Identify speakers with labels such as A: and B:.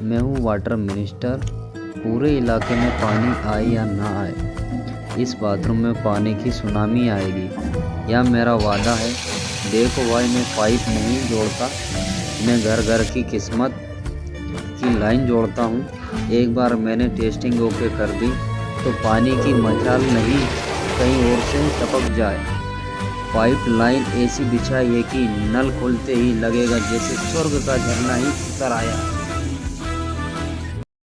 A: मैं हूँ water minister. पूरे इलाके में पानी आए या ना आए, इस बाथरूम में पानी की सुनामी आएगी। यह मेरा वादा है। देखो भाई, मैं पाइप नहीं जोड़ता, मैं घर घर की किस्मत की लाइन जोड़ता हूँ। एक बार मैंने टेस्टिंग ओके कर दी तो पानी की मचाल नहीं कहीं और से टपक जाए। पाइप लाइन ऐसी बिछाई है कि नल खोलते ही लगेगा जैसे स्वर्ग का झरना ही उतर आया।